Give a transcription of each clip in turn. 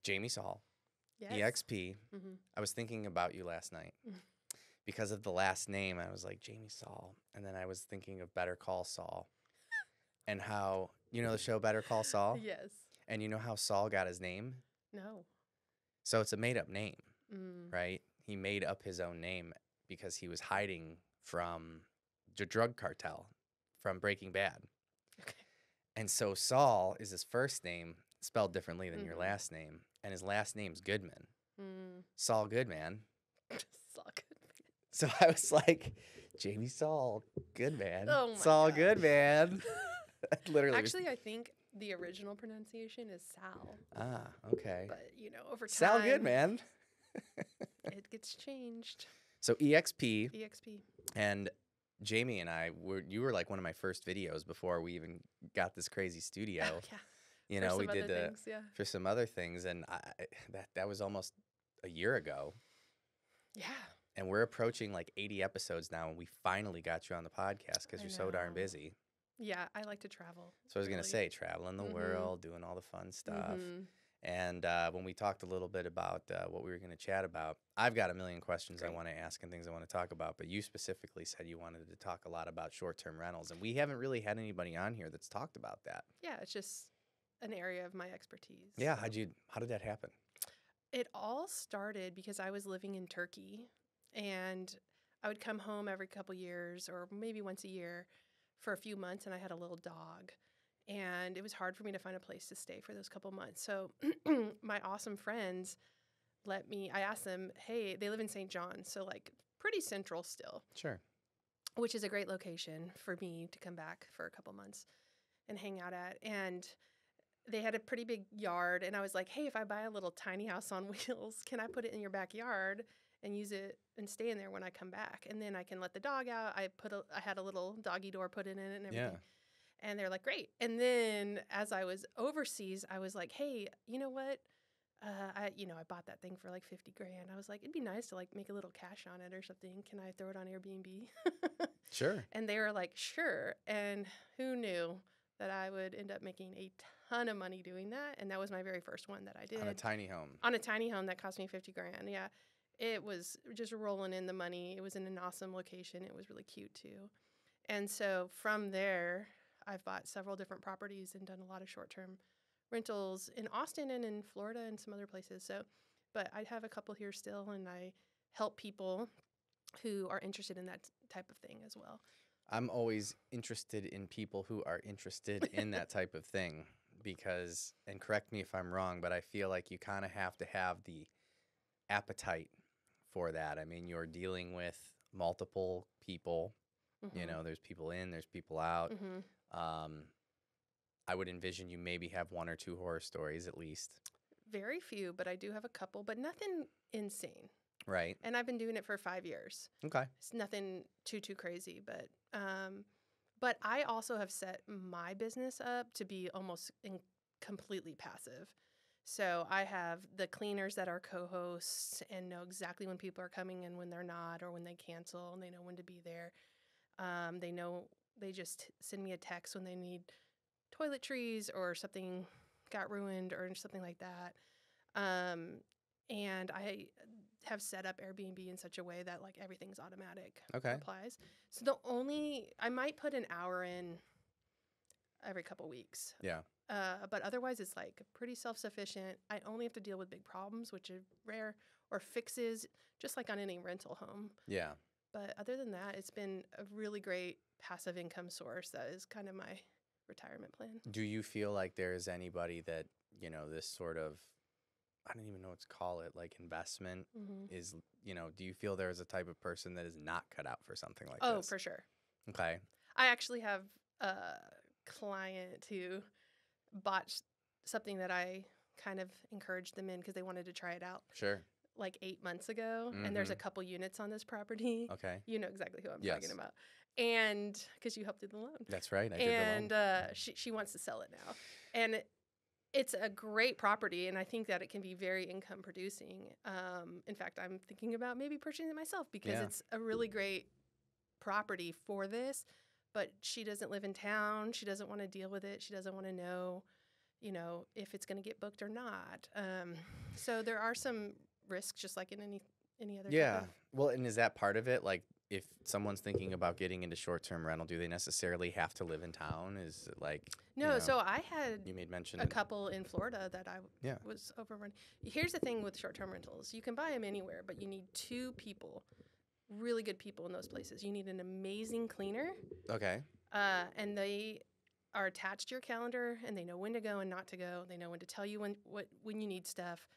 Jamie Sall, Yes. EXP. Mm-hmm. I was thinking about you last night because of the last name. I was like, Jamie Sall. And then I was thinking of Better Call Saul and how, you know, the show Better Call Saul? Yes. And you know how Saul got his name? No. So it's a made up name, Mm. right? He made up his own name because he was hiding from the drug cartel from Breaking Bad. Okay. And so Saul is his first name spelled differently than your Mhm. last name. And his last name's Goodman. Mm. Saul Goodman. Suck. So I was like, Jamie Sall Goodman. Oh my Saul God. Goodman. Literally. Actually, I think the original pronunciation is Sal. Okay. But, you know, over time, Sal Goodman. it gets changed. So EXP EXP. and Jamie and you were like one of my first videos before we even got this crazy studio. Oh, yeah. You For know, some we did other things, yeah. for some other things, and that was almost a year ago. Yeah. And we're approaching like 80 episodes now, and we finally got you on the podcast because you're so darn know. busy. Yeah, I like to travel. So I was going to really. say, traveling the world, doing all the fun stuff. Mhm. And when we talked a little bit about what we were going to chat about, I've got a million questions I Great. want to ask and things I want to talk about. But you specifically said you wanted to talk a lot about short-term rentals. And we haven't really had anybody on here that's talked about that. Yeah, it's just an area of my expertise. Yeah. so. How did that happen? It all started because I was living in Turkey, and I would come home every couple years or maybe once a year for a few months, and I had a little dog. And it was hard for me to find a place to stay for those couple months. So my awesome friends I asked them, hey, they live in St. John, so like pretty central still, Sure. which is a great location for me to come back for a couple months and hang out at. And they had a pretty big yard, and I was like, hey, if I buy a little tiny house on wheels, can I put it in your backyard and use it and stay in there when I come back? And then I can let the dog out. I had a little doggy door put in it and everything. Yeah. And they're like, great. And then as I was overseas, I was like, hey, you know what? I bought that thing for like 50 grand. I was like, it'd be nice to like make a little cash on it or something. Can I throw it on Airbnb? Sure. And they were like, sure. And who knew that I would end up making a ton of money doing that? And that was my very first one that I did. On a tiny home. On a tiny home that cost me 50 grand. Yeah. It was just rolling in the money. It was in an awesome location. It was really cute too. And so from there, I've bought several different properties and done a lot of short-term rentals in Austin and in Florida and some other places. So, but I have a couple here still, and I help people who are interested in that type of thing as well. I'm always interested in people who are interested in that type of thing because, and correct me if I'm wrong, but I feel like you kind of have to have the appetite for that. I mean, you're dealing with multiple people. Mm-hmm. You know, there's people in, there's people out. Mm-hmm. I would envision you maybe have one or two horror stories at least. Very few, but I do have a couple, but nothing insane. Right. And I've been doing it for 5 years. Okay. It's nothing too crazy, but I also have set my business up to be almost completely passive. So I have the cleaners that are co-hosts and know exactly when people are coming and when they're not, or when they cancel, and they know when to be there. They just send me a text when they need toiletries or something got ruined or something like that. And I have set up Airbnb in such a way that like everything's automatic replies. So I might put an hour in every couple weeks. Yeah. But otherwise it's like pretty self-sufficient. I only have to deal with big problems, which are rare, or fixes, just like on any rental home. Yeah. But other than that, it's been a really great passive income source. That is kind of my retirement plan. Do you feel like there is anybody that, you know, this sort of, I don't even know what to call it, like investment is, you know, do you feel there is a type of person that is not cut out for something like this? Oh, for sure. Okay. I actually have a client who bought something that I kind of encouraged them in because they wanted to try it out. Sure. Like 8 months ago. And there's a couple units on this property. Okay. You know exactly who I'm talking about. And because you helped do the loan. That's right. I did the loan. And she wants to sell it now. And it's a great property, and I think that it can be very income producing. In fact, I'm thinking about maybe purchasing it myself because it's a really great property for this. But she doesn't live in town. She doesn't want to deal with it. She doesn't want to know. if it's going to get booked or not. So there are some risks, just like in any other. Yeah. Well, and is that part of it? Like, if someone's thinking about getting into short-term rental, do they necessarily have to live in town? Is it like, No, so I had you made mention a couple in Florida that I Yeah. was overrun. Here's the thing with short-term rentals. You can buy them anywhere, but you need 2 people, really good people in those places. You need an amazing cleaner, Okay. and they are attached to your calendar, and they know when to go and not to go. They know when to tell you when you need stuff.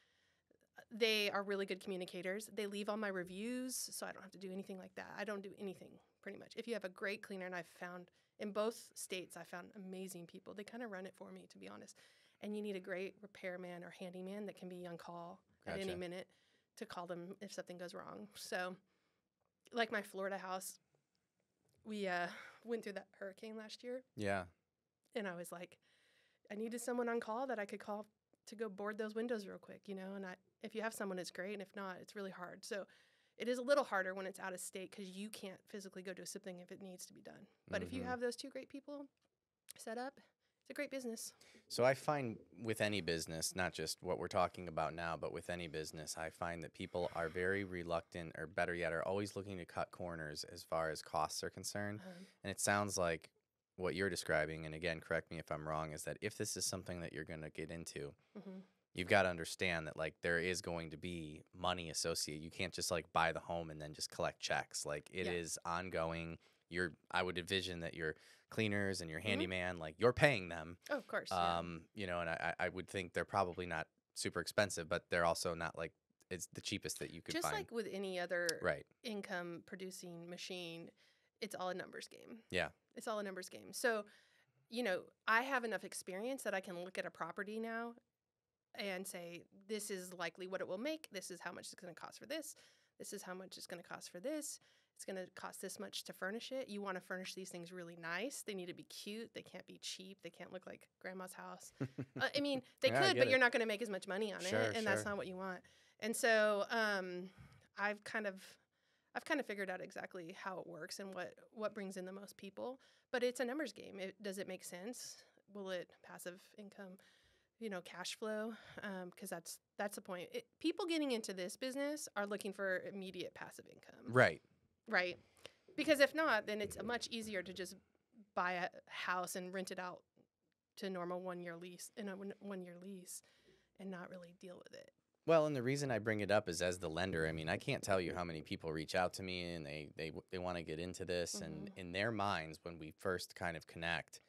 They are really good communicators. They leave all my reviews, so I don't have to do anything like that. I don't do anything, pretty much. If you have a great cleaner, and I've found in both states, I found amazing people. They kind of run it for me, to be honest. And you need a great repairman or handyman that can be on call at any minute to call them if something goes wrong. So, like my Florida house, we went through that hurricane last year. Yeah. And I was like, I needed someone on call that I could call to go board those windows real quick, and if you have someone, it's great, and if not, it's really hard. So it is a little harder when it's out of state because you can't physically go do something if it needs to be done. But if you have those 2 great people set up, it's a great business. So I find with any business, not just what we're talking about now, but with any business, I find that people are very reluctant, or better yet, are always looking to cut corners as far as costs are concerned. And it sounds like what you're describing, and again, correct me if I'm wrong, is that if this is something that you're going to get into, you've got to understand that like there is going to be money associated. You can't just like buy the home and then just collect checks. Like it is ongoing. I would envision that your cleaners and your handyman, like you're paying them. Oh, of course. And I would think they're probably not super expensive, but they're also not like it's the cheapest that you could just find. like with any other Right. income producing machine, it's all a numbers game. Yeah. It's all a numbers game. So, I have enough experience that I can look at a property now and say, this is likely what it will make. This is how much it's going to cost for this. This is how much it's going to cost for this. It's going to cost this much to furnish it. You want to furnish these things really nice. They need to be cute. They can't be cheap. They can't look like grandma's house. I mean, they Yeah, could, but you're not going to make as much money on Sure, it, and that's not what you want. And so I've kind of figured out exactly how it works and what brings in the most people. But it's a numbers game. Does it make sense? Will it passive income, cash flow? Because that's the point. People getting into this business are looking for immediate passive income. Right. Right. Because if not, then it's much easier to just buy a house and rent it out to a normal 1-year lease and not really deal with it. Well, and the reason I bring it up is as the lender, I mean, I can't tell you how many people reach out to me and they want to get into this. And in their minds, when we first kind of connect,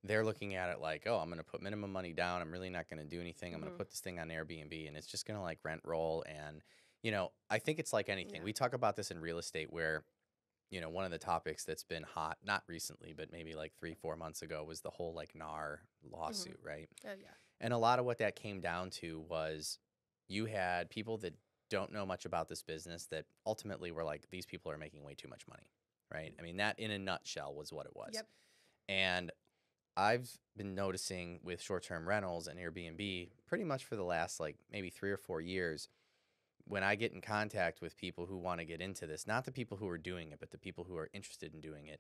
they're looking at it like, oh, I'm going to put minimum money down. I'm really not going to do anything. I'm going to put this thing on Airbnb and it's just going to like rent roll. And, I think it's like anything. Yeah. We talk about this in real estate where, one of the topics that's been hot, not recently, but maybe like 3-4 months ago was the whole like NAR lawsuit, right? Oh, yeah. And a lot of what that came down to was you had people that don't know much about this business that ultimately were like, these people are making way too much money, right? I mean, that in a nutshell was what it was. Yep. And I've been noticing with short-term rentals and Airbnb pretty much for the last like maybe 3 or 4 years, when I get in contact with people who want to get into this, not the people who are doing it, but the people who are interested in doing it,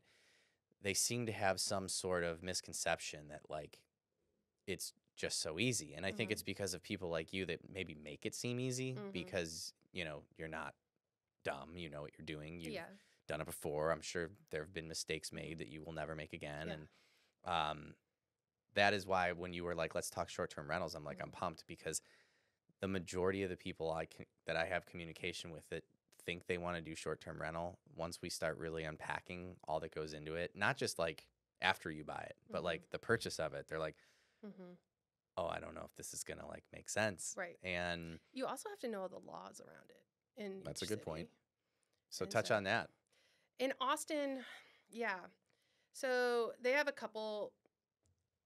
they seem to have some sort of misconception that like it's just so easy. And I think it's because of people like you that maybe make it seem easy because, you're not dumb. You know what you're doing. You've done it before. I'm sure there have been mistakes made that you will never make again. Yeah. And that is why when you were like, let's talk short-term rentals, I'm like, I'm pumped because the majority of the people that I have communication with that think they want to do short-term rental, once we start really unpacking all that goes into it, not just like after you buy it, but like the purchase of it, they're like, oh, I don't know if this is going to like make sense. Right. And you also have to know the laws around it. That's a good point. So And touch on that. In Austin, yeah. So they have a couple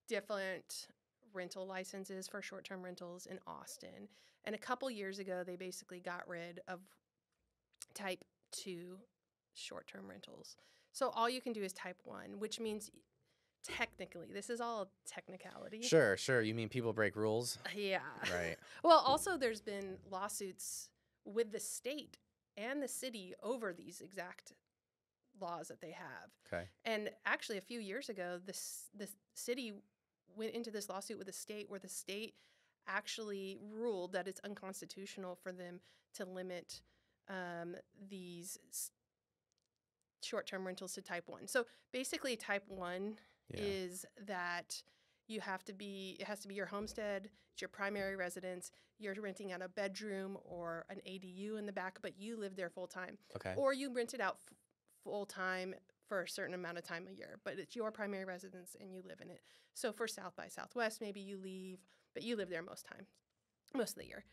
different rental licenses for short-term rentals in Austin. And a couple years ago, they basically got rid of type 2 short-term rentals. So all you can do is type 1, which means technically, this is all technicality. Sure. You mean people break rules? Yeah. Right. Well, also there's been lawsuits with the state and the city over these exact laws that they have. Okay. And actually, a few years ago, the city went into this lawsuit with the state where the state actually ruled that it's unconstitutional for them to limit these short-term rentals to type 1. So basically type 1 is that it has to be your homestead, it's your primary residence, you're renting out a bedroom or an ADU in the back, but you live there full time. Okay. Or you rent it out full time for a certain amount of time a year, but it's your primary residence and you live in it. So for South by Southwest, maybe you leave, but you live there most of the year.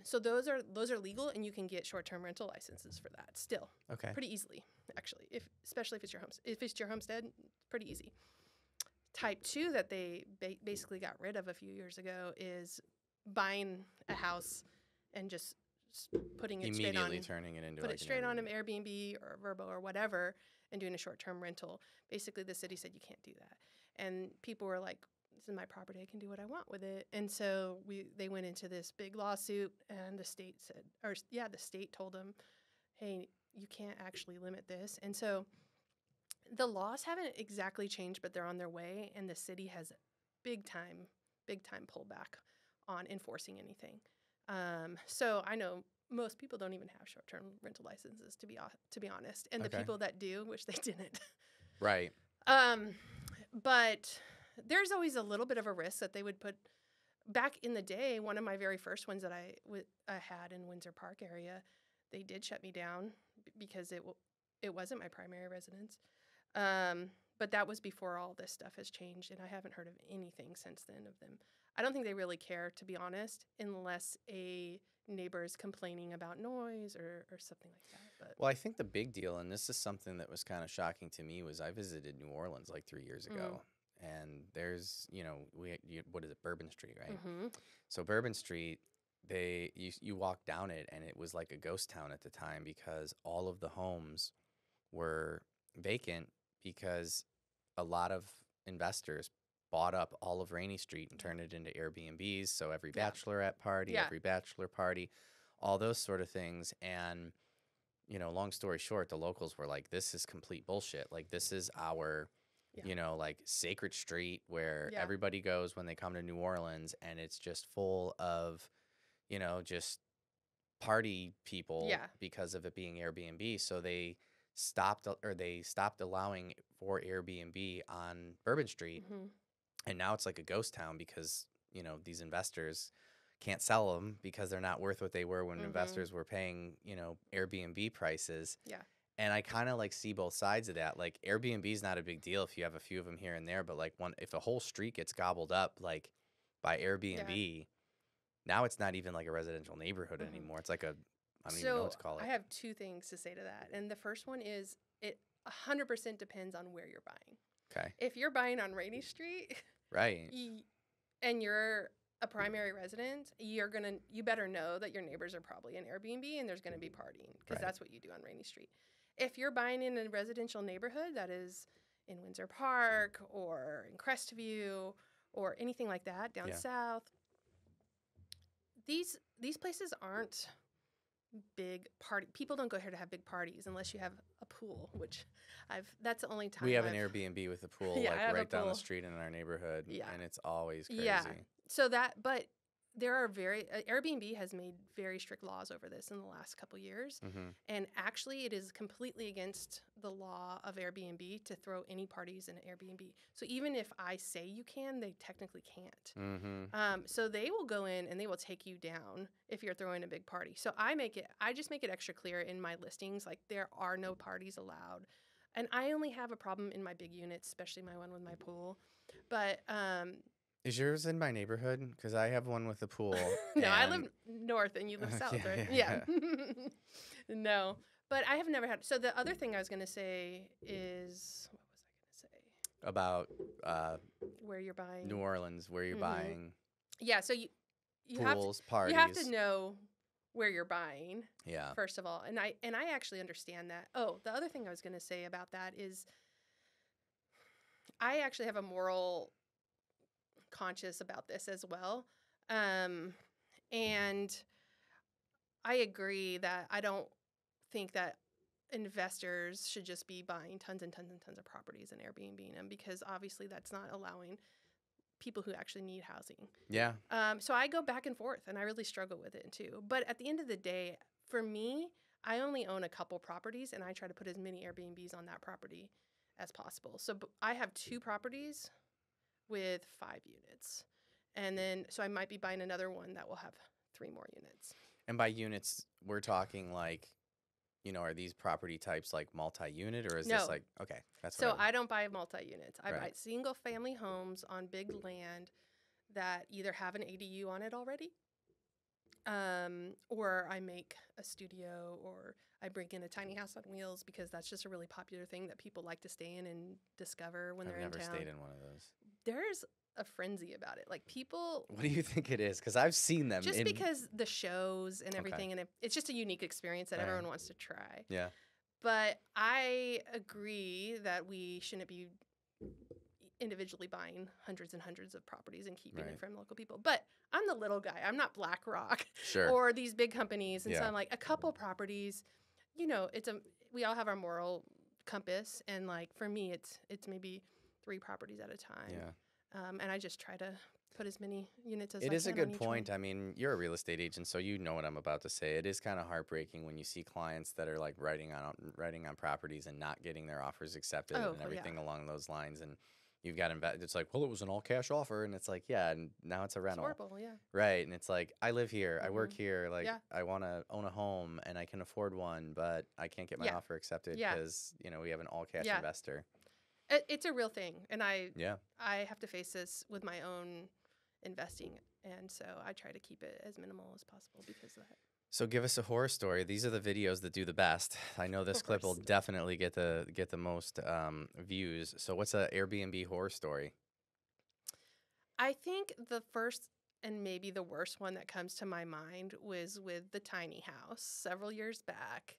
So those are legal, and you can get short-term rental licenses for that still. Okay. Pretty easily, actually, especially if it's your homestead, pretty easy. Type 2 that they basically got rid of a few years ago is buying a house and just putting it immediately turning it into put like it straight on an Airbnb. Airbnb or Vrbo or whatever, and doing a short-term rental. Basically, the city said you can't do that, and people were like, "This is my property; I can do what I want with it." And so they went into this big lawsuit, and the state the state told them, "Hey, you can't actually limit this." And so the laws haven't exactly changed, but they're on their way, and the city has big time pullback on enforcing anything. So I know most people don't even have short-term rental licenses, to be honest, and the people that do wish they didn't. Right. But there's always a little bit of a risk that they would put. Back in the day, one of my very first ones that I had in Windsor Park area, they did shut me down because it wasn't my primary residence. But that was before all this stuff has changed, and I haven't heard of anything since then of them. I don't think they really care, to be honest, unless a neighbor is complaining about noise or something like that. But Well, I think the big deal, and this is something that was kind of shocking to me, was I visited New Orleans like 3 years ago, and there's, what is it, Bourbon Street, right? Mm-hmm. So Bourbon Street, you walk down it, and it was like a ghost town at the time because all of the homes were vacant because a lot of investors bought up all of Rainey Street and turned it into Airbnbs. So every bachelorette party, every bachelor party, all those sort of things. And, long story short, the locals were like, this is complete bullshit. Like, this is our, like sacred street where everybody goes when they come to New Orleans, and it's just full of, just party people because of it being Airbnb. So they stopped allowing for Airbnb on Bourbon Street. Mm-hmm. And now it's like a ghost town because, these investors can't sell them because they're not worth what they were when investors were paying, Airbnb prices. Yeah. And I kind of like see both sides of that. Like, Airbnb is not a big deal if you have a few of them here and there, but like if a whole street gets gobbled up like by Airbnb, now it's not even like a residential neighborhood anymore. It's like I don't even know what to call it. I have two things to say to that. And the first one is it 100% depends on where you're buying. Okay. If you're buying on Rainey Street, right, and you're a primary resident, you better know that your neighbors are probably in Airbnb and there's going to be partying because that's what you do on Rainey Street. If you're buying in a residential neighborhood that is in Windsor Park or in Crestview or anything like that down south, these places aren't big party. People don't go here to have big parties unless you have a pool, which that's the only time we have an Airbnb with a pool right down the street in our neighborhood, and it's always crazy. Yeah. So but there are Airbnb has made very strict laws over this in the last couple years, and actually it is completely against the law of Airbnb to throw any parties in an Airbnb. So even if I say you can, they technically can't. So they will go in and they will take you down if you're throwing a big party. So I just make it extra clear in my listings, like there are no parties allowed. And I only have a problem in my big units, especially my one with my pool. But is yours in my neighborhood? Because I have one with a pool. No, I live north and you live south, right? Yeah. No, but I have never had. So the other thing I was going to say is, what was I going to say? About where you're buying. New Orleans, where you're buying. Yeah, so you pools, parties. You have to know where you're buying. Yeah. First of all, and I actually understand that. Oh, the other thing I was going to say about that is, I actually have a moral conscious about this as well, and I agree that I don't think that investors should just be buying tons and tons and tons of properties and Airbnb them, because obviously that's not allowing people who actually need housing. Yeah. So I go back and forth, and I really struggle with it too. But at the end of the day, for me, I only own a couple properties, and I try to put as many Airbnbs on that property as possible. So I have 2 properties with 5 units. And then, so I might be buying another one that will have 3 more units. And by units, we're talking like, are these property types like multi-unit, or is this No. like, okay, that's So what I don't buy multi-units. I buy Right. single family homes on big land that either have an ADU on it already, or I make a studio, or I bring in a tiny house on wheels, because that's just a really popular thing that people like to stay in and discover when I've they're in never town. stayed in one of those. There's a frenzy about it. Like, people, What do you think it is? Because I've seen them just in. because the shows and Okay. everything, and it's just a unique experience that Right. everyone wants to try. Yeah. But I agree that we shouldn't be individually buying hundreds and hundreds of properties and keeping Right. it from local people. But I'm the little guy. I'm not BlackRock Sure. or these big companies. And so Yeah. I'm like, a couple properties, we all have our moral compass. And like, for me, it's maybe 3 properties at a time. Yeah. And I just try to put as many units as I It can is a on good each point. one. I mean, you're a real estate agent, so you know what I'm about to say. It is kind of heartbreaking when you see clients that are like writing on properties and not getting their offers accepted Oh, and everything yeah. along those lines. And you've got it's like, well, it was an all cash offer, and it's like, yeah, and now it's a It's rental, horrible, yeah. right? And it's like, I live here, I work Mhm. here, like Yeah. I want to own a home and I can afford one, but I can't get my Yeah. offer accepted Yeah. because we have an all cash Yeah. investor. It's a real thing. And Yeah. I have to face this with my own investing, and so I try to keep it as minimal as possible because of that. So give us a horror story. These are the videos that do the best. I know this clip will Horror story. definitely get the most views. So what's a Airbnb horror story? I think the first and maybe the worst one that comes to my mind was with the tiny house several years back.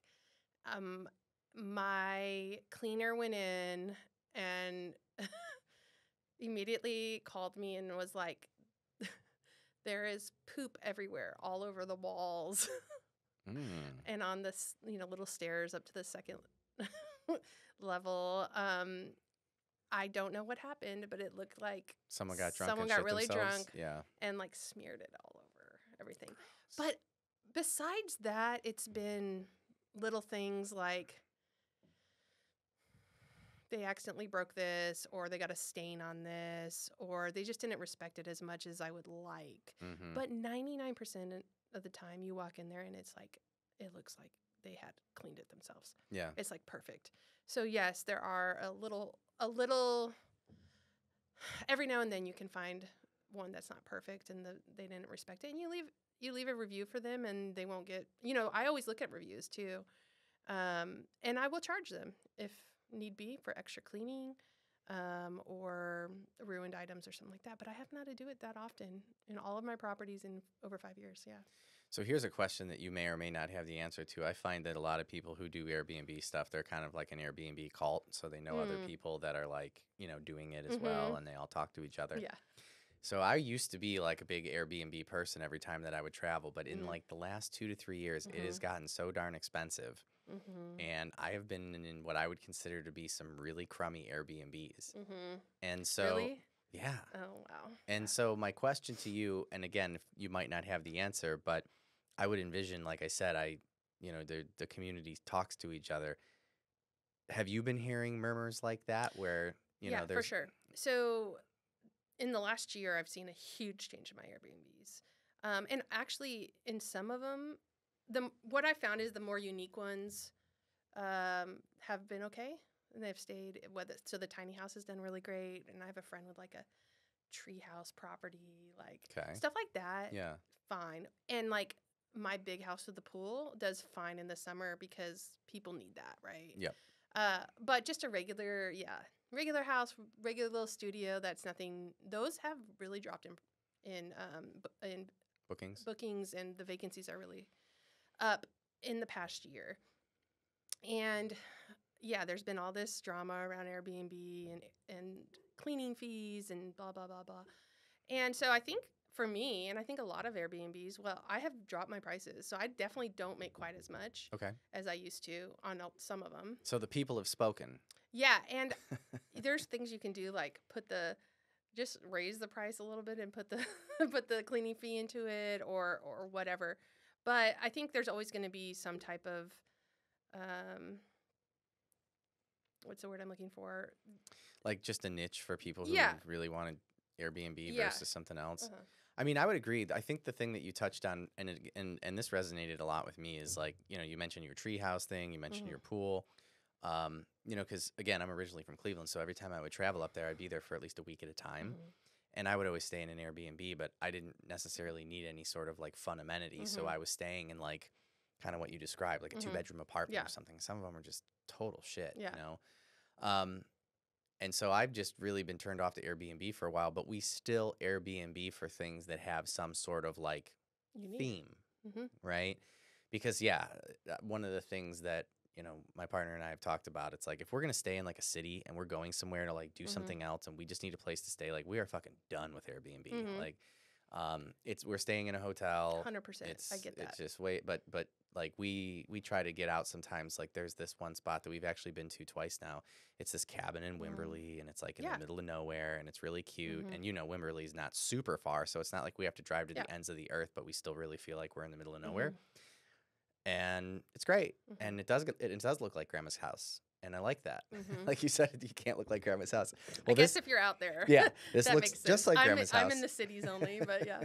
My cleaner went in and immediately called me and was like, there is poop everywhere, all over the walls and on this, little stairs up to the second level. I don't know what happened, but it looked like Someone got drunk. someone and got shit really themselves? drunk Yeah. and like smeared it all over everything. But besides that, it's been little things like they accidentally broke this, or they got a stain on this, or they just didn't respect it as much as I would like. Mm-hmm. But 99% of the time you walk in there and it's like, it looks like they had cleaned it themselves. Yeah. It's like perfect. So yes, there are a little, every now and then you can find one that's not perfect and they didn't respect it, and you leave a review for them, and they won't get, I always look at reviews too. And I will charge them if need be for extra cleaning, or ruined items or something like that. But I haven't had to do it that often in all of my properties in over 5 years. Yeah. So here's a question that you may or may not have the answer to. I find that a lot of people who do Airbnb stuff, they're kind of like an Airbnb cult. So they know other people that are like, doing it as well, and they all talk to each other. Yeah. So I used to be like a big Airbnb person every time that I would travel, but in like the last 2 to 3 years, it has gotten so darn expensive. And I have been in what I would consider to be some really crummy Airbnbs. And so, Really? yeah. Oh, wow. And so my question to you, and again, if you might not have the answer, but I would envision, like I said, the community talks to each other. Have you been hearing murmurs like that where, yeah, there's... for sure. So in the last year, I've seen a huge change in my Airbnbs. And actually, in some of them, what I found is the more unique ones have been okay. And they've stayed. So the tiny house has done really great. And I have a friend with like a treehouse property, like stuff like that. Yeah. Fine. And like my big house with the pool does fine in the summer because people need that, right? Yep. But just a regular house, regular little studio. That's nothing. Those have really dropped in bookings, and the vacancies are really up in the past year. And yeah, there's been all this drama around Airbnb and cleaning fees and blah blah blah blah. And so I think for me, and I think a lot of Airbnbs, well, I have dropped my prices, so I definitely don't make quite as much as I used to on some of them. So the people have spoken. Yeah, and there's things you can do, like put the just raise the price a little bit and put the put the cleaning fee into it or whatever. But I think there's always going to be some type of what's the word I'm looking for? Like just a niche for people who Yeah. really wanted Airbnb Yeah. versus something else. Uh-huh. I mean, I would agree. I think the thing that you touched on, and this resonated a lot with me, is like, you mentioned your treehouse thing, you mentioned your pool, because again, I'm originally from Cleveland, so every time I would travel up there, I'd be there for at least a week at a time, and I would always stay in an Airbnb, but I didn't necessarily need any sort of like fun amenities, so I was staying in like kind of what you described, like a 2-bedroom apartment or something. Some of them are just total shit, And so I've just really been turned off to Airbnb for a while, but we still Airbnb for things that have some sort of like theme, right? Because one of the things that, my partner and I have talked about, it's like if we're going to stay in like a city and we're going somewhere to like do something else and we just need a place to stay, like we are fucking done with Airbnb. Like we're staying in a hotel. 100%. I get that. It's just but like we try to get out sometimes. Like there's this one spot that we've actually been to twice now. It's this cabin in Wimberley, and it's like in the middle of nowhere, and it's really cute. And Wimberley's not super far, so it's not like we have to drive to the ends of the earth, but we still really feel like we're in the middle of nowhere. And it's great, and it does look like Grandma's house, and I like that. Like you said, you can't look like Grandma's house. Well, I guess if you're out there, this looks just like Grandma's house. I'm in the cities only, but yeah.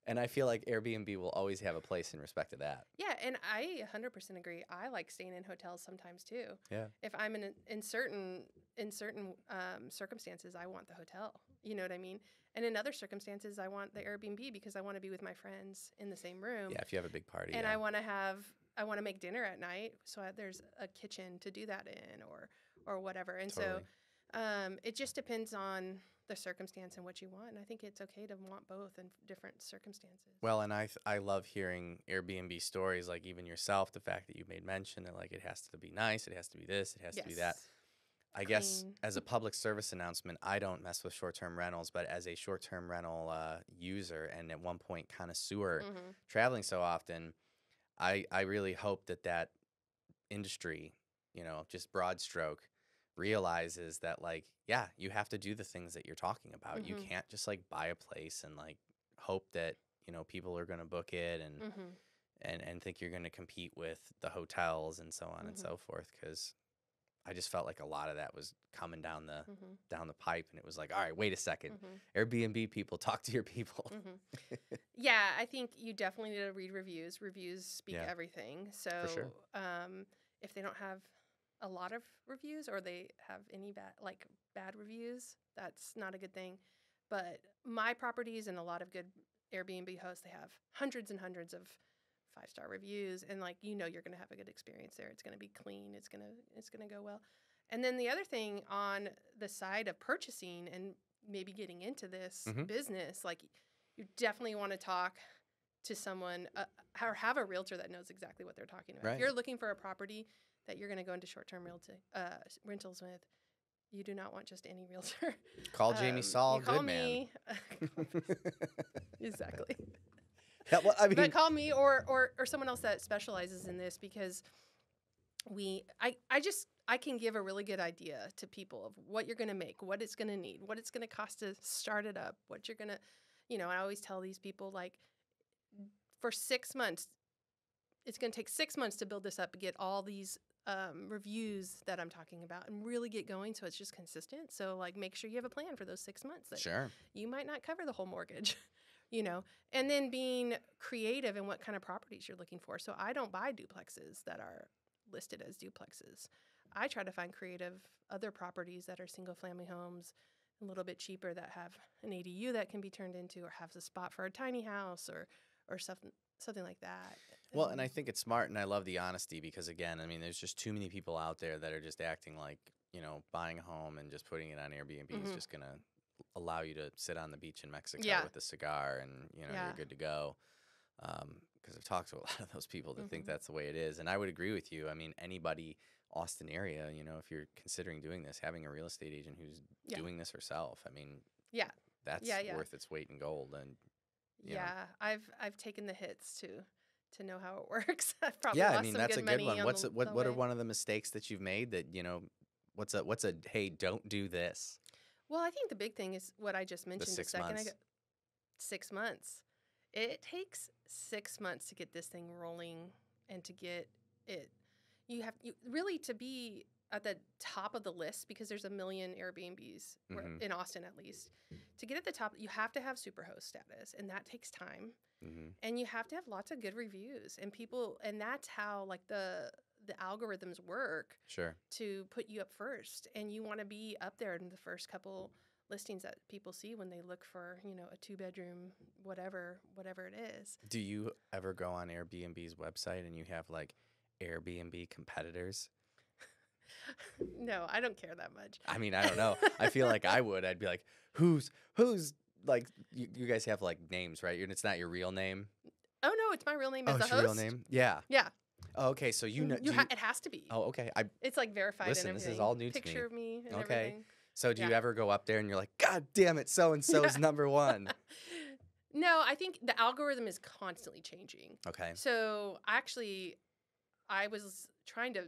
And I feel like Airbnb will always have a place in respect to that. Yeah, and I 100% agree. I like staying in hotels sometimes too. Yeah. If I'm in certain circumstances, I want the hotel. You know what I mean? And in other circumstances, I want the Airbnb because I want to be with my friends in the same room. Yeah, if you have a big party. And I want to make dinner at night, so there's a kitchen to do that in, or whatever. And so, it just depends on the circumstance and what you want. And I think it's okay to want both in different circumstances. Well, and I love hearing Airbnb stories, like even yourself, the fact that you made mention that like it has to be nice, it has to be this, it has to be that. I guess as a public service announcement, I don't mess with short-term rentals, but as a short-term rental user and at one point connoisseur traveling so often, I really hope that industry, just broad stroke, realizes that like, yeah, you have to do the things that you're talking about. You can't just like buy a place and like hope that, people are going to book it and think you're going to compete with the hotels and so on and so forth. Because I just felt like a lot of that was coming down the pipe, and it was like, all right, wait a second, Airbnb people, talk to your people. Yeah, I think you definitely need to read reviews. Reviews speak everything. So For sure. If they don't have a lot of reviews or they have any bad reviews, that's not a good thing. But my properties and a lot of good Airbnb hosts, they have hundreds and hundreds of 5-star reviews, and you're going to have a good experience there. It's going to be clean. It's going to go well. And then the other thing on the side of purchasing and maybe getting into this business, you definitely want to talk to someone or have a realtor that knows exactly what they're talking about. Right. If you're looking for a property that you're going to go into short-term rentals with, you do not want just any realtor. Call Jamie Sall, call good me. man. Exactly. Yeah, well, I mean, but call me or someone else that specializes in this, because I can give a really good idea to people of what you're going to make, what it's going to need, what it's going to cost to start it up, what you're going to, I always tell these people, for 6 months, it's going to take 6 months to build this up, get all these reviews that I'm talking about and really get going, so it's just consistent. So make sure you have a plan for those 6 months. Sure. You might not cover the whole mortgage. And then being creative in what kind of properties you're looking for. So I don't buy duplexes that are listed as duplexes. I try to find creative other properties that are single family homes, a little bit cheaper, that have an ADU that can be turned into, or has a spot for a tiny house or something like that. Well, and I think it's smart, and I love the honesty, because again, I mean, there's just too many people out there that are just acting like, buying a home and just putting it on Airbnb is just going to allow you to sit on the beach in Mexico with a cigar and you're good to go. Because I've talked to a lot of those people that think that's the way it is, and I would agree with you. I mean, anybody Austin area, if you're considering doing this, having a real estate agent who's doing this herself, I mean, that's worth its weight in gold. And I've taken the hits to know how it works. I've probably lost some that's good a good money one. What way. are one of the mistakes that you've made that what's a hey, don't do this? Well, I think the big thing is what I just The mentioned a 6 second months. ago. 6 months. It takes 6 months to get this thing rolling and to get it. You really to be at the top of the list because there's a million Airbnbs in Austin at least. To get at the top, you have to have superhost status, and that takes time. And you have to have lots of good reviews and people, and that's how like the algorithms work. Sure. To put you up first, and you want to be up there in the first couple listings that people see when they look for, a 2-bedroom, whatever it is. Do you ever go on Airbnb's website and you have like Airbnb competitors? No, I don't care that much. I mean, I don't know. I feel like I would. I'd be like, who's like you guys have like names, right? It's not your real name. Oh no, it's my real name as it's a your host. real name? Yeah. Yeah. Oh, okay, so you know it has to be. Oh, okay. It's like verified Listen, and everything. this is all new to me. Picture of me and Okay. everything. So do you ever go up there and you're like, God damn it, so and so's number one? No, I think the algorithm is constantly changing. Okay. So actually, I was trying to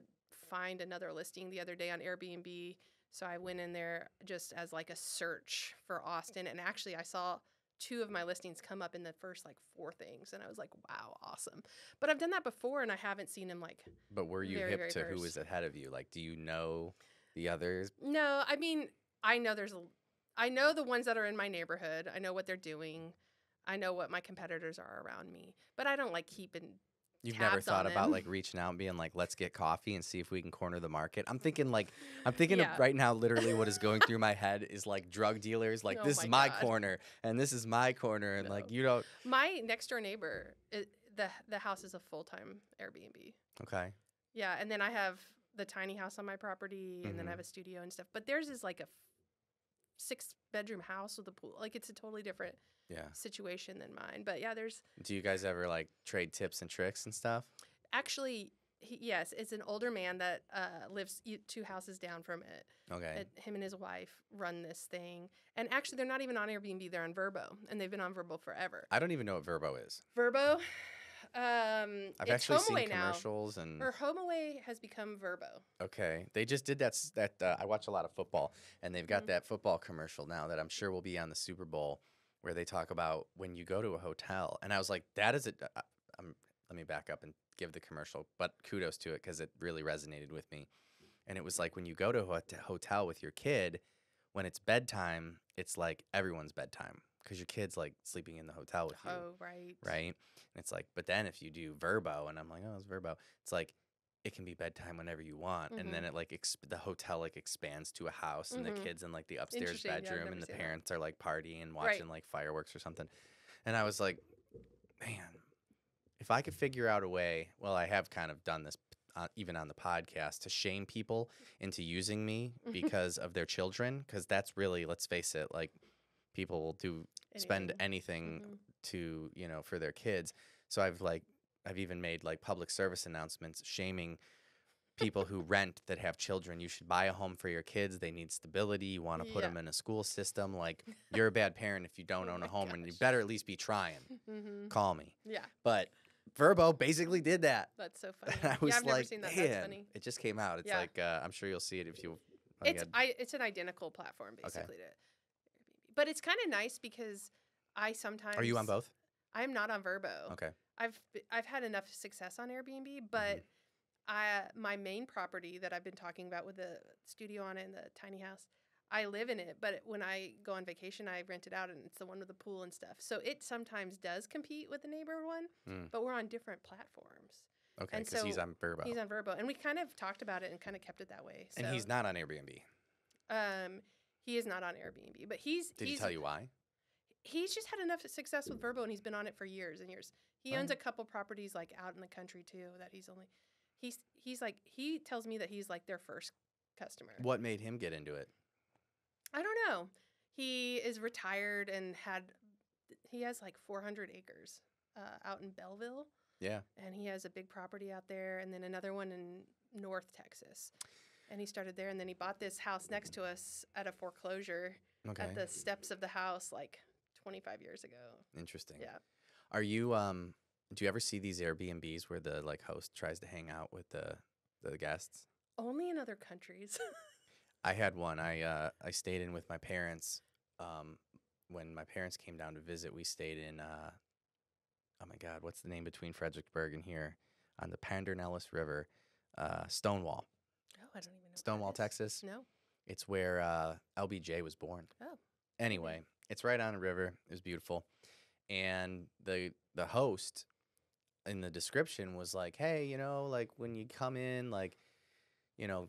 find another listing the other day on Airbnb. So I went in there just as like a search for Austin. And actually, I saw 2 of my listings come up in the first like 4 things. And I was like, wow, awesome. But I've done that before and I haven't seen them like. But were you very, hip very to who first. was ahead of you? Like, do you know the others? No, I mean, I know I know the ones that are in my neighborhood. I know what they're doing. I know what my competitors are around me. But I don't like keeping. You've never thought about them. like reaching out and being like, let's get coffee and see if we can corner the market. I'm thinking of Yeah. right now, literally what is going through my head is like drug dealers. Like, Oh this my is my God. corner and this is my corner. And No. like, you don't. My next door neighbor, the house is a full-time Airbnb. Okay. Yeah, and then I have the tiny house on my property, and then I have a studio and stuff. But theirs is like a 6-bedroom house with a pool. Like, it's a totally different situation than mine. But yeah, Do you guys ever like trade tips and tricks and stuff? actually, yes, it's an older man that lives 2 houses down from it. Okay. Him and his wife run this thing. And actually, they're not even on Airbnb. They're on Vrbo, and they've been on Vrbo forever. I don't even know what Vrbo is. Vrbo? I've it's actually seen HomeAway now. commercials and. Or HomeAway has become Vrbo. Okay, they just did that. I watch a lot of football, and they've got that football commercial now that I'm sure will be on the Super Bowl, where they talk about when you go to a hotel. And I was like, that is it. Let me back up and give the commercial, but kudos to it because it really resonated with me. And it was like when you go to a hotel with your kid, when it's bedtime, it's like everyone's bedtime because your kid's like sleeping in the hotel with you. Oh, right. Right. And it's like, but then if you do Vrbo, and I'm like, oh, it's Vrbo. It's like, it can be bedtime whenever you want. And then it like, the hotel like expands to a house and the kids in like the upstairs Interesting. Yeah, I've bedroom never and the seen that. parents are like partying and watching like fireworks or something. And I was like, man, if I could figure out a way, well, I have kind of done this even on the podcast to shame people into using me because of their children. Cause that's really, let's face it, like people will spend anything to, for their kids. So I've even made like public service announcements shaming people who rent that have children. You should buy a home for your kids. They need stability. You want to put them in a school system. Like, you're a bad parent if you don't own a home, and you better at least be trying. Call me. Yeah. But Vrbo basically did that. That's so funny. And I was I've like, never seen that. That's funny. it just came out. It's like, I'm sure you'll see it if you. It's an identical platform basically to Airbnb, but it's kind of nice because I sometimes. Are you on both? I'm not on Vrbo. Okay. I've had enough success on Airbnb, but my main property that I've been talking about with the studio on it and the tiny house, I live in it. But when I go on vacation, I rent it out, and it's the one with the pool and stuff. So it sometimes does compete with the neighbor one, but we're on different platforms. Okay, because he's on Vrbo. He's on Vrbo, and we kind of talked about it and kind of kept it that way. So, And he's not on Airbnb. He is not on Airbnb, but Did he tell you why? He's just had enough success with Vrbo, and he's been on it for years and years. He owns a couple properties like out in the country too. That he's like, he tells me that he's like their first customer. What made him get into it? I don't know. He is retired and he has like 400 acres out in Belleville. Yeah. And he has a big property out there, and then another one in North Texas. And he started there, and then he bought this house next to us at a foreclosure at the steps of the house like 25 years ago. Interesting. Yeah. Are you do you ever see these Airbnbs where the like host tries to hang out with the guests? Only in other countries. I had one. I stayed in with my parents. When my parents came down to visit, we stayed in. Oh my God, what's the name between Fredericksburg and here on the Pandernellis River? Stonewall, Oh, I don't even know what Stonewall, that is. Texas. No. It's where LBJ was born. Oh. Anyway, it's right on a river. It was beautiful, and the host in the description was like, "Hey, like when you come in, like."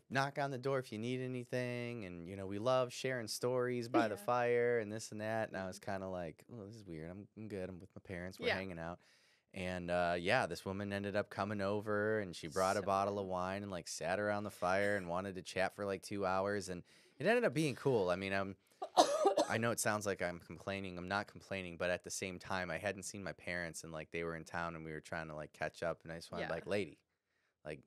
Knock on the door if you need anything. And, we love sharing stories by the Yeah. fire and this and that. And I was Mhm. kind of like, oh, this is weird. I'm good. I'm with my parents. We're Yeah. hanging out. And, this woman ended up coming over and she brought a So bottle good. of wine and like sat around the fire and wanted to chat for like 2 hours. And it ended up being cool. I mean, I know it sounds like I'm complaining. I'm not complaining, but at the same time, I hadn't seen my parents and like they were in town and we were trying to like catch up. And I just wanted Yeah. like, lady, like,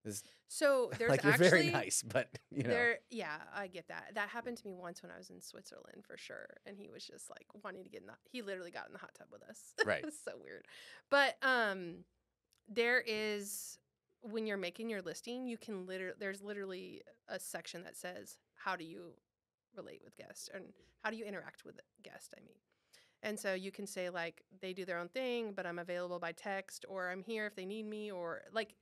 this So there's like you're actually very nice, but yeah, I get that. That happened to me once when I was in Switzerland for sure. And he was just like wanting to get in he literally got in the hot tub with us. Right. It's so weird. But there is, when you're making your listing, you can there's literally a section that says, how do you relate with guests and how do you interact with guests, I mean. And so you can say like they do their own thing, but I'm available by text, or I'm here if they need me, or like.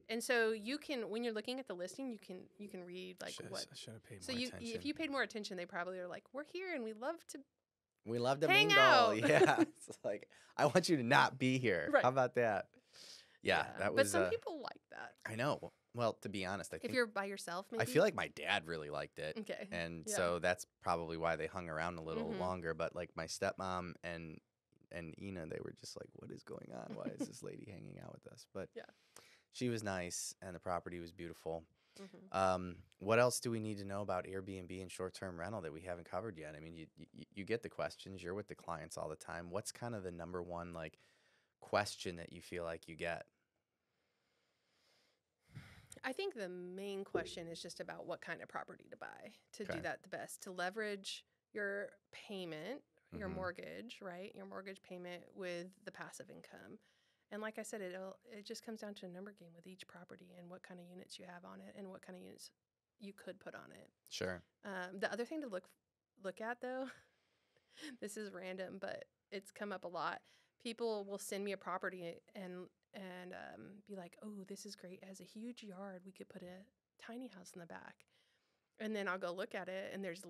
And so you can, when you're looking at the listing, you can read like what. I should have paid So more if attention. you paid more attention, they probably are like, we're here and we love to to hang mingle. out. Yeah, it's like I want you to not be here. Right. How about that? Yeah, that was. But some people like that. I know. Well, to be honest, I think If you're by yourself, maybe. I feel like my dad really liked it. Okay. And Yeah. so that's probably why they hung around a little Mhm. longer. But like my stepmom and Ina, they were just like, "What is going on? Why is this lady hanging out with us?" But Yeah. she was nice, and the property was beautiful. Mhm. What else do we need to know about Airbnb and short-term rental that we haven't covered yet? I mean, you get the questions. You're with the clients all the time. What's kind of the number one like question that you feel like you get? I think the main question is just about what kind of property to buy to Okay. do that the best, to leverage your payment, your Mhm. mortgage, right? Your mortgage payment with the passive income. And like I said, it just comes down to a number game with each property and what kind of units you have on it and what kind of units you could put on it. Sure. The other thing to look at though, this is random, but it's come up a lot. People will send me a property and be like, "Oh, this is great. It has a huge yard. We could put a tiny house in the back." And then I'll go look at it, and there's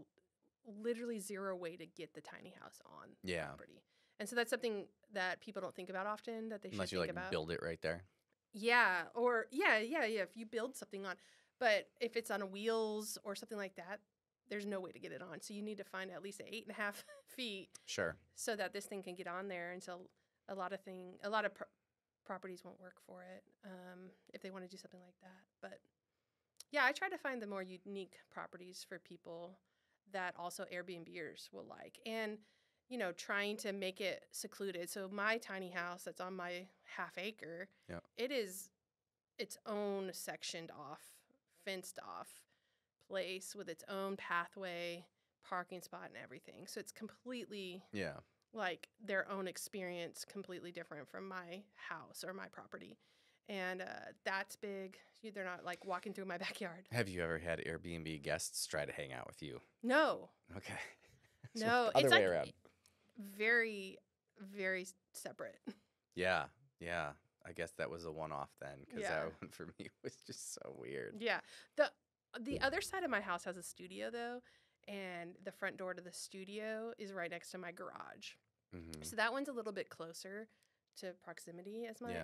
literally zero way to get the tiny house on the Yeah. property. And so that's something that people don't think about often that they Unless should you think like about. build it right there. Yeah, or yeah. If you build something on, but if it's on wheels or something like that, there's no way to get it on. So you need to find at least 8.5 feet Sure. so that this thing can get on there. And so a lot of properties won't work for it if they want to do something like that. But yeah, I try to find the more unique properties for people that also Airbnbers will like. And, trying to make it secluded. So my tiny house that's on my half acre, Yeah. it is its own sectioned off, fenced off place with its own pathway, parking spot, and everything. So it's completely Yeah. like their own experience, completely different from my house or my property. And that's big. They're not like walking through my backyard. Have you ever had Airbnb guests try to hang out with you? No. Okay. No. Other It's way like around. very, very separate. Yeah. Yeah. I guess that was a one-off then, because Yeah. that one for me was just so weird. Yeah. The other side of my house has a studio though, and the front door to the studio is right next to my garage. Mm-hmm. So that one's a little bit closer to proximity as my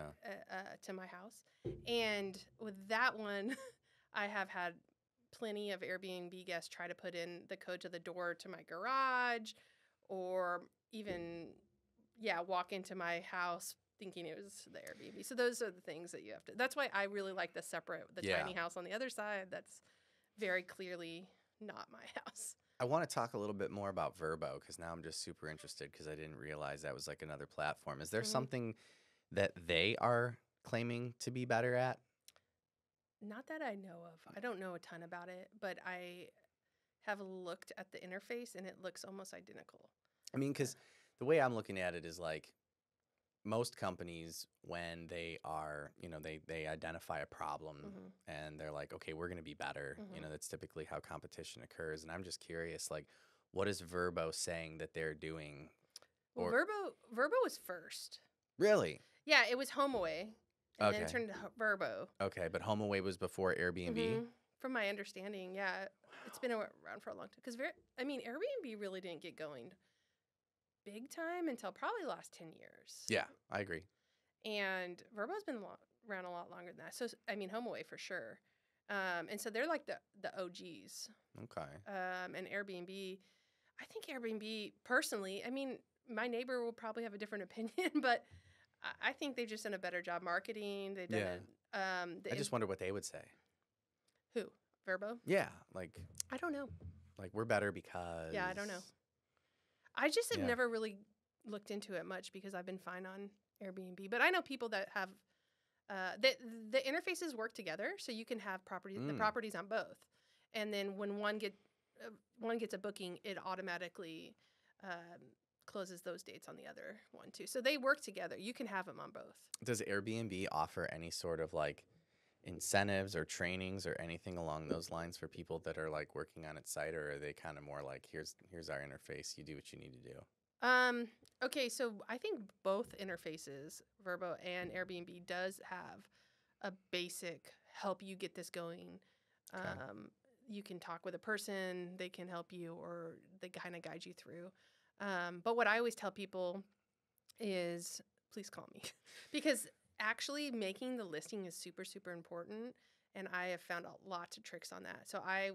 to my house. And with that one, I have had plenty of Airbnb guests try to put in the code to the door to my garage, or even walk into my house thinking it was the Airbnb. So those are the things that you have to. That's why I really like the tiny house on the other side. That's very clearly not my house. I want to talk a little bit more about Vrbo, because now I'm just super interested, because I didn't realize that was like another platform. Is there something that they are claiming to be better at? Not that I know of. I don't know a ton about it, but I have looked at the interface and it looks almost identical. I mean, because the way I'm looking at it is like most companies, when they are, they identify a problem Mhm. and they're like, okay, we're going to be better. Mhm. That's typically how competition occurs. And I'm just curious, like, what is Verbo saying that they're doing? Well, Or Verbo was first. really? Yeah, it was HomeAway, and then it Okay. turned to Verbo. Okay. But HomeAway was before Airbnb? From my understanding, yeah, it's been around for a long time. Because Airbnb really didn't get going big time until probably the last 10 years. Yeah, I agree. And Verbo's been around a lot longer than that. So, HomeAway for sure. And so they're like the OGs. Okay. And Airbnb, I think Airbnb, personally, my neighbor will probably have a different opinion, but I think they've just done a better job marketing. They've done I just wonder what they would say. Who? Verbo? Yeah, like I don't know. we're better because. Yeah, I don't know. I just have Yeah. never really looked into it much because I've been fine on Airbnb. But I know people that have the interfaces work together, so you can have the properties on both. And then when one gets a booking, it automatically closes those dates on the other one too. So they work together. You can have them on both. Does Airbnb offer any sort of like incentives or trainings or anything along those lines for people that are like working on its site, or are they kind of more like here's our interface, you do what you need to do? Okay, so I think both interfaces, Verbo and Airbnb, does have a basic help you get this going. Okay. You can talk with a person, they can help you, or they kind of guide you through. But what I always tell people is please call me because actually making the listing is super, super important. And I have found lots of tricks on that. So I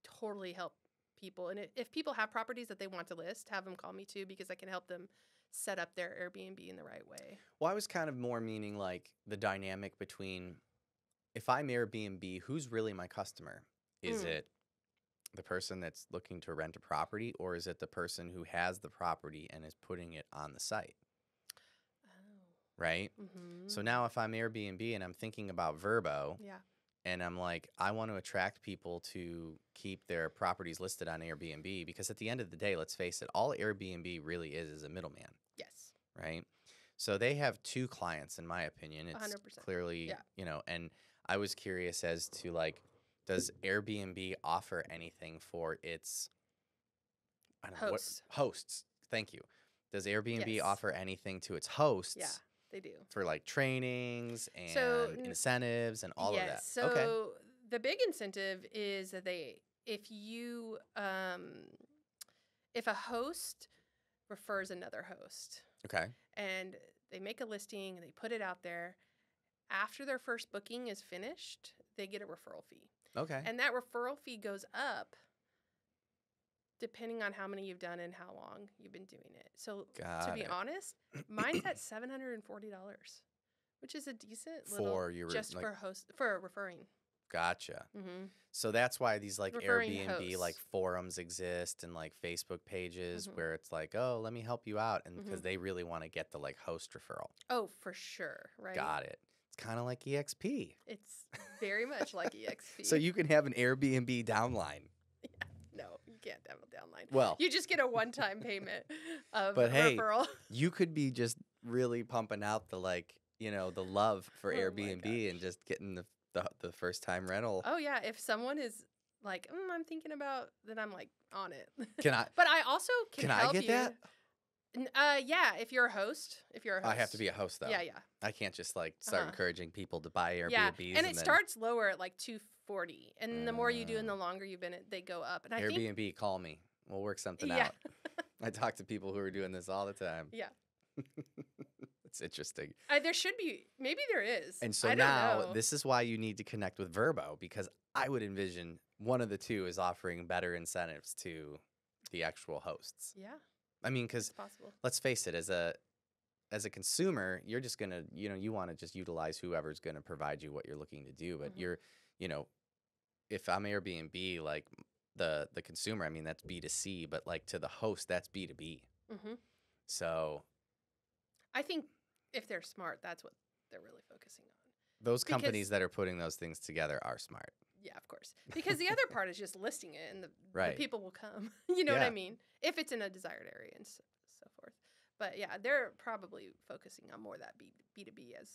totally help people. And if people have properties that they want to list, have them call me too, because I can help them set up their Airbnb in the right way. Well, I was kind of more meaning like the dynamic between, if I'm Airbnb, who's really my customer? Is it the person that's looking to rent a property, or is it the person who has the property and is putting it on the site? Right? Mm-hmm. So now if I'm Airbnb and I'm thinking about Verbo, Yeah. and I'm like, I want to attract people to keep their properties listed on Airbnb, because at the end of the day, let's face it, all Airbnb really is a middleman. Yes. Right? So they have two clients, in my opinion. It's 100%. clearly, and I was curious as to like, does Airbnb offer anything for its hosts? Thank you. Does Airbnb offer anything to its hosts? Yeah, they do. For like trainings and incentives and all of that. So the big incentive is that if a host refers another host. Okay. And they make a listing, they put it out there. After their first booking is finished, they get a referral fee. Okay. And that referral fee goes up depending on how many you've done and how long you've been doing it. So to be honest, mine's at $740, which is a decent little for referring. Gotcha. Mm-hmm. So that's why these like Referring Airbnb hosts. like forums exist and like Facebook pages where it's like, oh, let me help you out, and because they really want to get the like host referral. Oh, for sure, right? Got it. It's kind of like EXP. It's very much like EXP. So you can have an Airbnb downline. No, you can't have a downline. Well, you just get a one-time payment of Hey, referral. you could be just really pumping out the like, the love for Airbnb and just getting the first time rental. Oh yeah, if someone is like, I'm thinking about, then I'm like on it. Can I? But I also can help I get you. that? Yeah, if you're a host. I have to be a host though. Yeah. I can't just like start encouraging people to buy Airbnbs. Yeah, and it starts lower at like $240, and the more you do and the longer you've been it, they go up. And I think call me. We'll work something out. I talk to people who are doing this all the time. Yeah. It's interesting. There should be. Maybe there is. And so now this is why you need to connect with Verbo, because I would envision one of the two is offering better incentives to the actual hosts. Yeah. I mean, because let's face it, as a consumer, you're just gonna, you want to just utilize whoever's gonna provide you what you're looking to do. But you're, if I'm Airbnb, like the consumer, I mean that's B2C, but like to the host, that's B2B. Mm-hmm. So I think if they're smart, that's what they're really focusing on. Those companies that are putting those things together are smart. Yeah, of course. Because the other part is just listing it, and the people will come. You know what I mean? If it's in a desired area and so forth. But yeah, they're probably focusing on more of that B2B as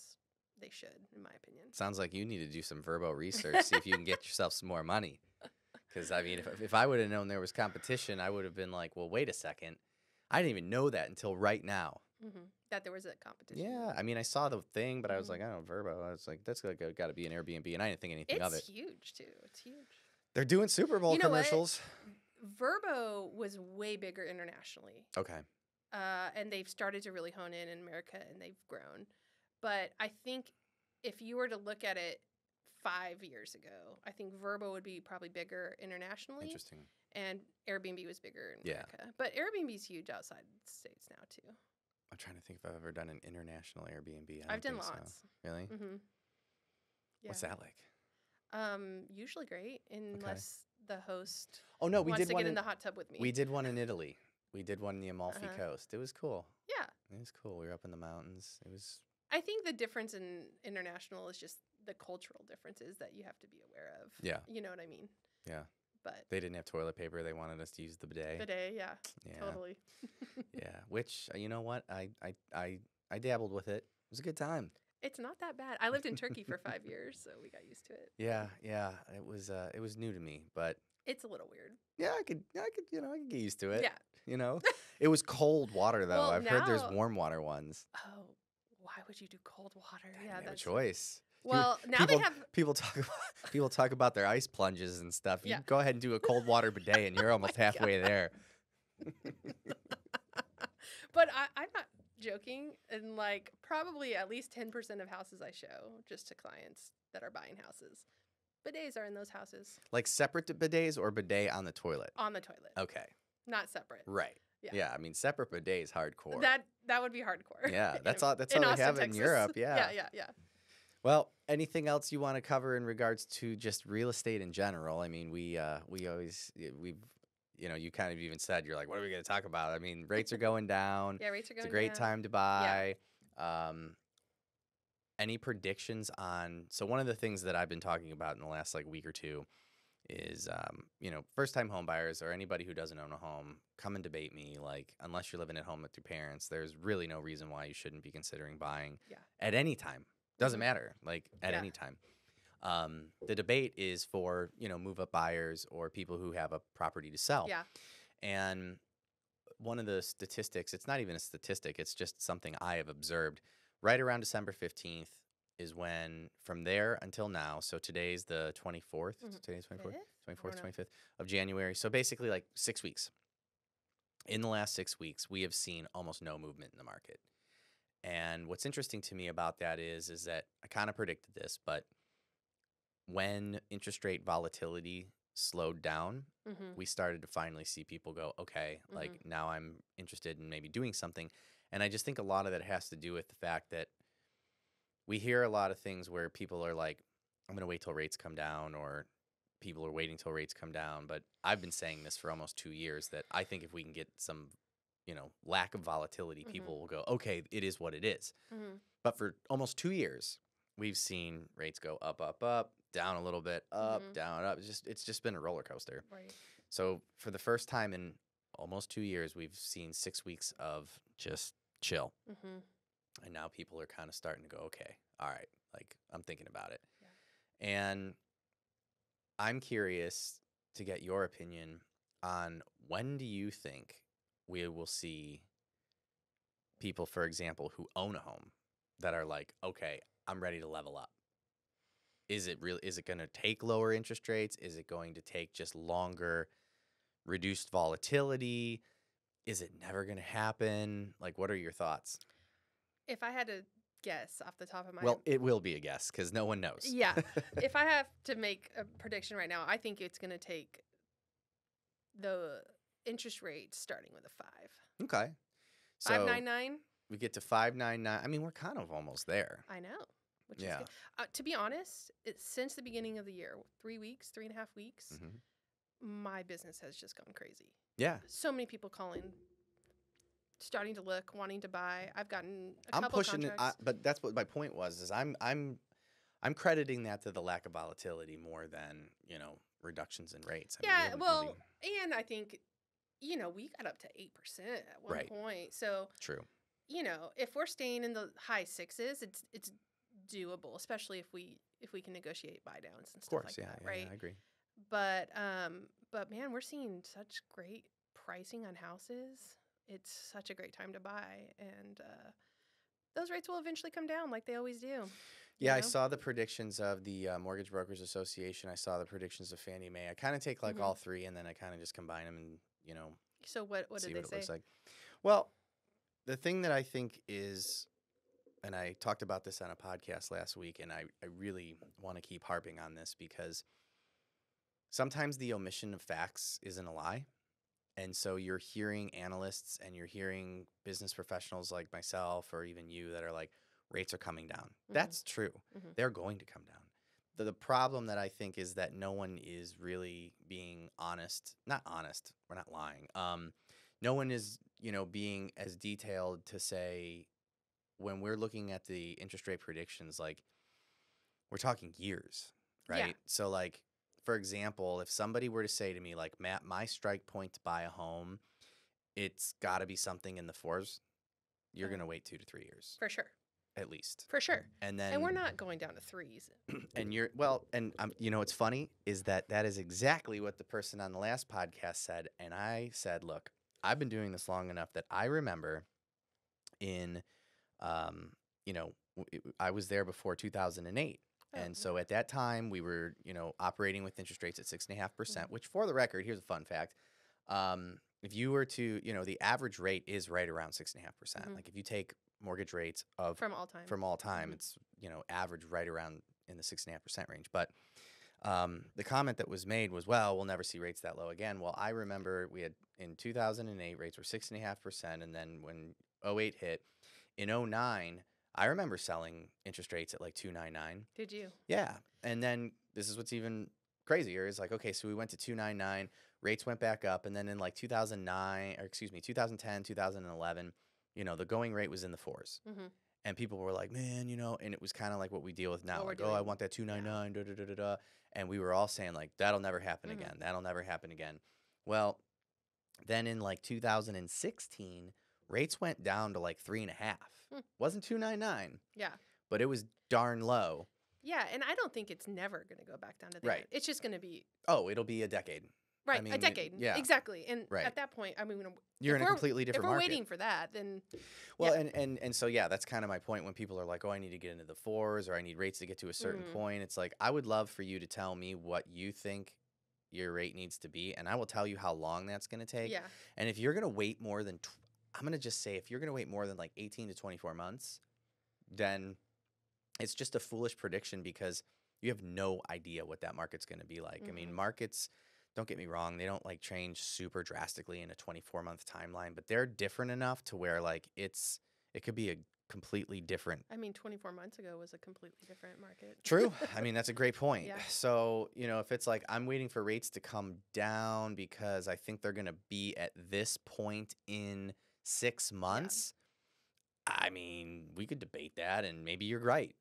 they should, in my opinion. Sounds like you need to do some Verbo research, see if you can get yourself some more money. Because, I mean, if I would have known there was competition, I would have been like, well, wait a second. I didn't even know that until right now. That there was a competition. Yeah, I mean, I saw the thing, but I was Mhm. like, I don't know, Verbo. I was like, that's got to be an Airbnb, and I didn't think anything of it. It's huge, too. It's huge. They're doing Super Bowl You know what? commercials. Verbo was way bigger internationally. Okay. And they've started to really hone in America, and they've grown. But I think if you were to look at it 5 years ago, I think Verbo would be probably bigger internationally. Interesting. And Airbnb was bigger in Yeah. America. But Airbnb's huge outside the States now, too. I'm trying to think if I've ever done an international Airbnb. I've done think so. lots. Really? Mm-hmm. Yeah. What's that like? Usually great, unless the host Oh, no, we wants did to one get in in the hot tub with me. We did one in Italy. We did one in the Amalfi Uh-huh. Coast. It was cool. Yeah. It was cool. We were up in the mountains. It was. I think the difference in international is just the cultural differences that you have to be aware of. Yeah. You know what I mean? Yeah. But They didn't have toilet paper. They wanted us to use the bidet. bidet, yeah, Yeah. totally. Yeah. Which, you know what? I dabbled with it. It was a good time. It's not that bad. I lived in Turkey for 5 years, so we got used to it. Yeah. Yeah. It was new to me, but It's a little weird. yeah, I could get used to it. Yeah. You know, it was cold water though. Well, I've heard there's now- warm water ones. Oh, why would you do cold water? I Yeah, didn't have a that's choice. Well, now they have. People talk about their ice plunges and stuff. You Yeah. go ahead and do a cold water bidet, and you're almost my halfway there. But I'm not joking. And like probably at least 10% of houses I show just to clients that are buying houses, bidets are in those houses Like separate bidets or bidet on the toilet. on the toilet, Okay, not separate. right. Yeah. Yeah, I mean separate bidets hardcore. That would be hardcore. Yeah, that's all. That's in all they have Austin, in Texas. Europe. Yeah. Yeah. Well, anything else you want to cover in regards to just real estate in general? I mean, we always we've you kind of even said you're like, what are we going to talk about? I mean, rates are going down. Yeah, rates are going It's a great down. time to buy. Any predictions on? So one of the things that I've been talking about in the last like week or two is, first time home buyers or anybody who doesn't own a home, come and debate me. Like, unless you're living at home with your parents, there's really no reason why you shouldn't be considering buying at any time. Doesn't matter, like at any time. The debate is for, move up buyers or people who have a property to sell. Yeah. And one of the statistics, it's not even a statistic, it's just something I have observed. Right around December 15th is when, from there until now, so today's the 24th, today's 24th, 24th, 25th of January. So basically like 6 weeks. In the last 6 weeks, we have seen almost no movement in the market. And what's interesting to me about that is that I kind of predicted this, but when interest rate volatility slowed down, we started to finally see people go, okay, like now I'm interested in maybe doing something. And I just think a lot of that has to do with the fact that we hear a lot of things where people are like, I'm going to wait till rates come down, or people are waiting till rates come down. But I've been saying this for almost 2 years that I think if we can get some lack of volatility, people will go, okay, it is what it is. But for almost 2 years, we've seen rates go up, up, up, down a little bit, up, down, up. It's just been a roller coaster. Right. So for the first time in almost 2 years, we've seen 6 weeks of just chill. And now people are kind of starting to go, okay, all right, like I'm thinking about it. Yeah. And I'm curious to get your opinion on, when do you think we will see people, for example, who own a home that are like, okay, I'm ready to level up? Is it going to take lower interest rates? Is it going to take just longer, reduced volatility? Is it never going to happen? Like, what are your thoughts? If I had to guess off the top of my Well, it will be a guess because no one knows. Yeah. If I have to make a prediction right now, I think it's going to take the interest rate starting with a 5. Okay. So 5.99. we get to 5.99. I mean, we're kind of almost there. I know. Which Yeah. is good. To be honest, since the beginning of the year, 3 weeks, 3.5 weeks, my business has just gone crazy. Yeah. So many people calling, starting to look, wanting to buy. I've gotten a I'm couple pushing it, contracts. but that's what my point was. Is I'm crediting that to the lack of volatility more than reductions in rates. I mean, we Yeah, haven't well, really- and I think we got up to 8% at one Right. point. So, True. if we're staying in the high sixes, it's doable, especially if we can negotiate buy downs and Of stuff course. like Yeah. that, Yeah. right? Yeah. I agree. But man, we're seeing such great pricing on houses. It's such a great time to buy, and those rates will eventually come down like they always do. Yeah, I saw the predictions of the Mortgage Brokers Association. I saw the predictions of Fannie Mae. I kind of take like all three, and then I kind of just combine them and So what see did what they it say? looks like. Well, the thing that I think is, and I talked about this on a podcast last week, and I really want to keep harping on this because sometimes the omission of facts isn't a lie. And so you're hearing analysts and you're hearing business professionals like myself or even you that are like, rates are coming down. That's true. They're going to come down. The problem that I think is that no one is really being honest. Not honest. We're not lying. No one is, being as detailed to say when we're looking at the interest rate predictions, like we're talking years, right? Yeah. So like, for example, if somebody were to say to me like, Matt, my strike point to buy a home, it's got to be something in the fours, you're going to wait 2 to 3 years. For sure. At least. For sure. And then, and we're not going down to threes. and what's funny is that is exactly what the person on the last podcast said. And I said, look, I've been doing this long enough that I remember in, I was there before 2008. And so at that time we were, operating with interest rates at 6.5%, which for the record, here's a fun fact. If you were to, the average rate is right around 6.5%. Like if you take mortgage rates from all time, it's, average right around in the 6.5% range. But the comment that was made was, well, we'll never see rates that low again. Well, I remember we had in 2008 rates were 6.5%. And then when 08 hit in 09, I remember selling interest rates at like 2.99. Did you? Yeah. And then this is what's even crazier is like, okay, so we went to 2.99, rates went back up. And then in like 2010, 2011, the going rate was in the fours. And people were like, man, and it was kind of like what we deal with now. Like, I want that 2.99, da, da, da, da, da. And we were all saying like, that'll never happen again. That'll never happen again. Well, then in like 2016, rates went down to like 3.5. Wasn't 2.99. Yeah. But it was darn low. Yeah, and I don't think it's never going to go back down to that. Right. It's just going to be... Oh, it'll be a decade. Right, a decade. Yeah. Exactly. And at that point, I mean... You're in a completely different market. If we're waiting for that, then... Well, and so, yeah, that's kind of my point when people are like, oh, I need to get into the fours or I need rates to get to a certain point. It's like, I would love for you to tell me what you think your rate needs to be, and I will tell you how long that's going to take. Yeah. And if you're going to wait more than... I'm going to just say, if you're going to wait more than like 18 to 24 months, then it's just a foolish prediction because you have no idea what that market's going to be like. I mean, markets, don't get me wrong, they don't like change super drastically in a 24-month timeline, but they're different enough to where like it could be a completely different. I mean, 24 months ago was a completely different market. True. I mean, that's a great point. Yeah. So, if it's like I'm waiting for rates to come down because I think they're going to be at this point in 6 months, I mean, we could debate that and maybe you're right,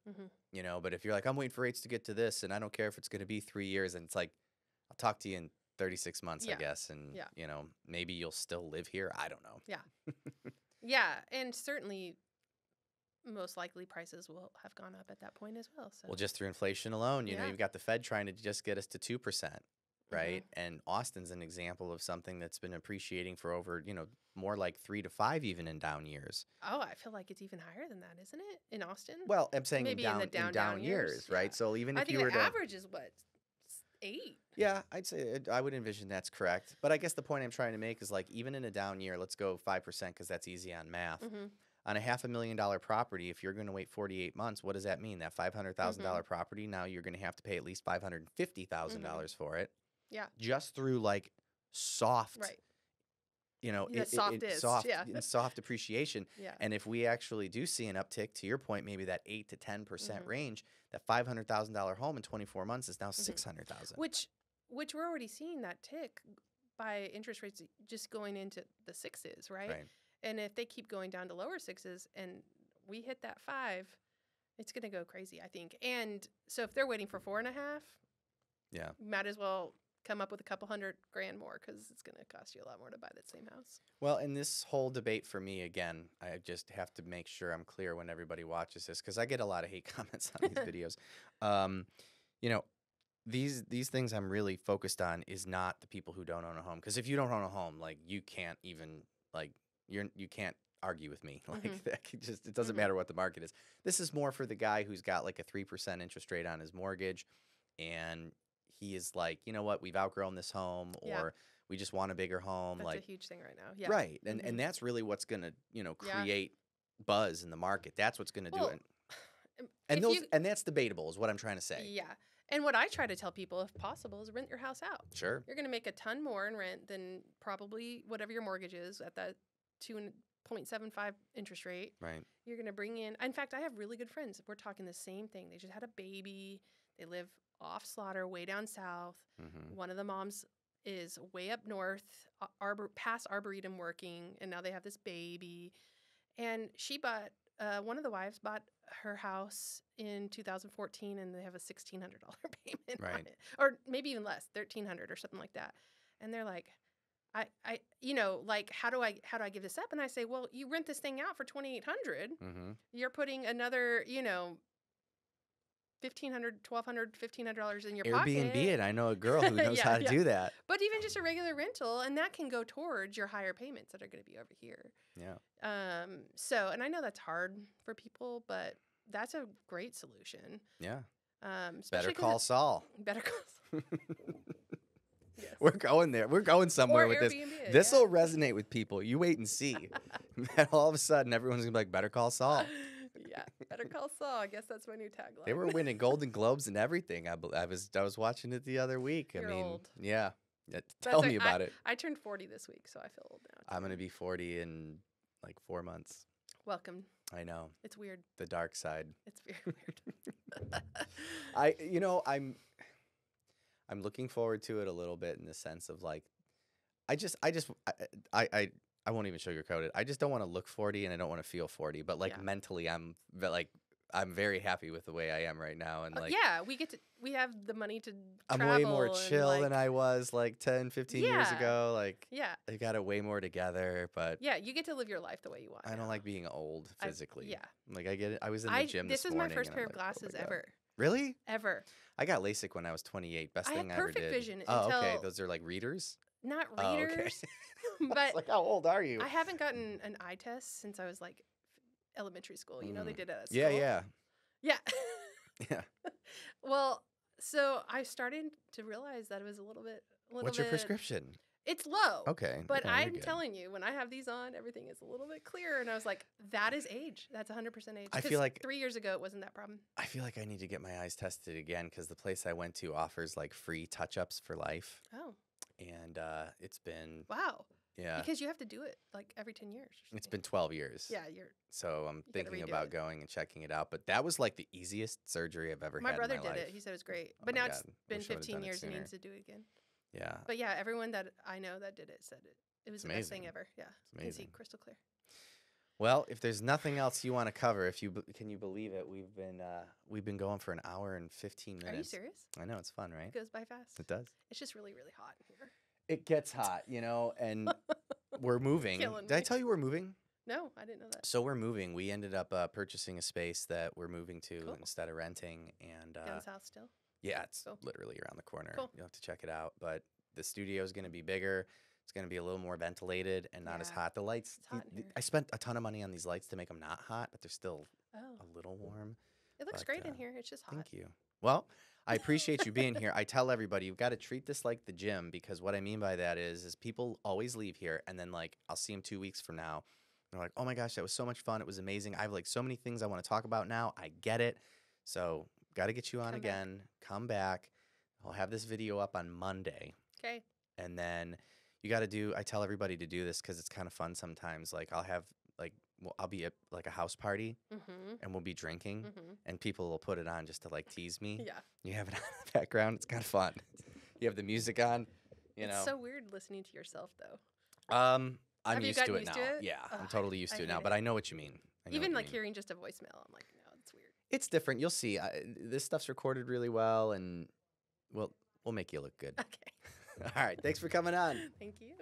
but if you're like, I'm waiting for rates to get to this and I don't care if it's going to be 3 years, and it's like, I'll talk to you in 36 months, I guess. And, maybe you'll still live here. I don't know. Yeah. Yeah. And certainly most likely prices will have gone up at that point as well. So. Well, just through inflation alone, you've got the Fed trying to just get us to 2%. Right. And Austin's an example of something that's been appreciating for over, more like 3 to 5 even in down years. Oh, I feel like it's even higher than that, isn't it? In Austin? Well, I'm saying maybe in down years, right? So even if you were the average is what, 8? Yeah, I'd say I would envision that's correct. But I guess the point I'm trying to make is like even in a down year, let's go 5% because that's easy on math. On a $500,000 property, if you're going to wait 48 months, what does that mean? That $500,000 property, now you're going to have to pay at least $550,000 for it. Yeah. Just through like soft, right. soft appreciation. Yeah. And if we actually do see an uptick, to your point, maybe that 8 to 10% range, that $500,000 home in 24 months is now $600,000. Which we're already seeing that tick by interest rates just going into the 6s, right? And if they keep going down to lower 6s and we hit that 5, it's going to go crazy, I think. And so if they're waiting for 4.5, yeah, might as well come up with a couple $100,000 more because it's going to cost you a lot more to buy that same house. Well, in this whole debate for me, again, I just have to make sure I'm clear when everybody watches this because I get a lot of hate comments on these videos. You know, these things I'm really focused on is not the people who don't own a home. Because if you don't own a home, like you can't even like you can't argue with me. Like that just it doesn't matter what the market is. This is more for the guy who's got like a 3% interest rate on his mortgage, and he is like, you know what, we've outgrown this home, or we just want a bigger home. That's like a huge thing right now. Yeah. right, and that's really what's gonna create buzz in the market. That's what's gonna do it. And and that's debatable, is what I'm trying to say. Yeah. And what I try to tell people, if possible, is rent your house out. Sure. You're going to make a ton more in rent than probably whatever your mortgage is at that 2.75 interest rate. Right. You're going to bring in fact, I have really good friends. We're talking the same thing. They just had a baby. They live off Slaughter, way down south. One of the moms is way up north, past Arboretum working, and now they have this baby. And she bought, one of the wives bought her house in 2014, and they have a $1,600 payment on it, or maybe even less, $1,300 or something like that. And they're like, I like, how do I give this up? And I say, well, you rent this thing out for $2,800. You're putting another, $1,500, $1,200, $1,500 in your pocket. Airbnb it. I know a girl who knows how to do that. But even just a regular rental, and that can go towards your higher payments that are going to be over here. Yeah. So, and I know that's hard for people, but that's a great solution. Yeah. Better call Saul. Better call Saul. Yes. We're going there. We're going somewhere with this. This will resonate with people. You wait and see. And all of a sudden, everyone's going to be like, better call Saul. Yeah, better call Saul. I guess that's my new tagline. They were winning Golden Globes and everything. I was watching it the other week. You're old. Yeah. Tell me about it. I turned 40 this week, so I feel old now. I'm going to be 40 in like 4 months. Welcome. I know. It's weird. The dark side. It's very weird. I'm looking forward to it a little bit in the sense of like, I won't even sugarcoat it. I just don't want to look 40 and I don't want to feel 40, but like mentally I'm very happy with the way I am right now. And like, we have the money to I'm travel. way more chill than I was like 10, 15 years ago. Like, I got it way more together, but you get to live your life the way you want. I don't like being old physically. Like I get it. I was in the gym this morning. This is my first pair of glasses ever. Really? Ever. I got LASIK when I was 28. Best thing I ever did. Perfect vision. Oh, okay. Those are like readers? Not readers. Oh, okay. But like, how old are you? I haven't gotten an eye test since I was like elementary school. You know, they did it at school. Yeah. Yeah. Well, so I started to realize that it was a little bit. What's your prescription? It's low. Okay. But I'm telling you, when I have these on, everything is a little bit clearer. And I was like, that is age. That's 100% age. I feel like 3 years ago, it wasn't that problem. I feel like I need to get my eyes tested again because the place I went to offers like free touch-ups for life. Oh. And it's been. Wow. Yeah. Because you have to do it like every 10 years. It's been 12 years. Yeah, So I'm thinking about going and checking it out. But that was like the easiest surgery I've ever had in my life. My brother did it. He said it was great. But now it's been 15 years and he needs to do it again. Yeah. But yeah, everyone that I know that did it said it was the best thing ever. Yeah. It's amazing. You can see crystal clear. Well, if there's nothing else you want to cover, can you believe it? We've been going for an hour and 15 minutes. Are you serious? I know, it's fun, right? It goes by fast. It does. It's just really, really hot in here. It gets hot, and we're moving. Did I tell you we're moving? No, I didn't know that. So we're moving. We ended up purchasing a space that we're moving to instead of renting. And down south still? Yeah, it's literally around the corner. Cool. You'll have to check it out. But the studio is going to be bigger. It's going to be a little more ventilated and not as hot. The lights, it's hot in here. I spent a ton of money on these lights to make them not hot, but they're still a little warm. It looks great in here. It's just hot. Thank you. Well, I appreciate you being here. I tell everybody, you've got to treat this like the gym, because what I mean by that is people always leave here and then like I'll see them 2 weeks from now. They're like, oh my gosh, that was so much fun. It was amazing. I have like so many things I want to talk about now. I get it. So got to get you on again. Come back. I'll have this video up on Monday. Okay. And then you got to I tell everybody to do this because it's kind of fun sometimes. Like I'll be at like a house party and we'll be drinking and people will put it on just to like tease me. Yeah. You have it on in the background. It's kind of fun. You have the music on, It's so weird listening to yourself though. I'm used to it now. Yeah, I'm totally used to it now, but I know what you mean. Even like hearing just a voicemail, I'm like, no, it's weird. It's different. You'll see. This stuff's recorded really well and we'll make you look good. Okay. All right. Thanks for coming on. Thank you.